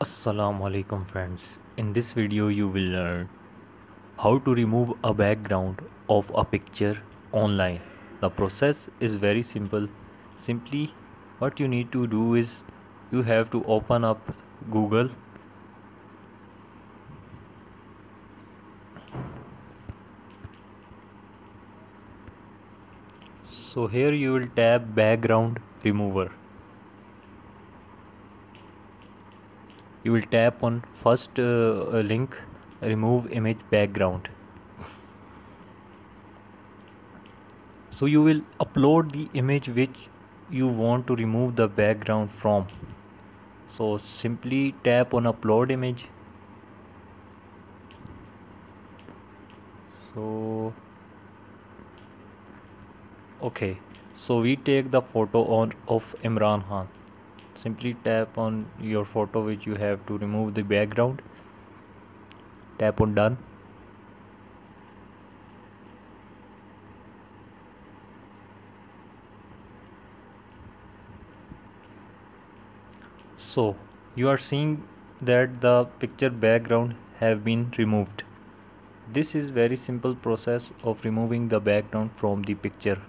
Assalamu alaikum friends. In this video you will learn how to remove a background of a picture online. The process is very simple. Simply what you need to do is you have to open up Google. So here you will tap background remover. You will tap on first link, remove image background. So you will upload the image which you want to remove the background from. So simply tap on upload image. So okay, so we take the photo on of Imran Khan. Simply tap on your photo which you have to remove the background. Tap on done. So you are seeing that the picture background have been removed. This is very simple process of removing the background from the picture.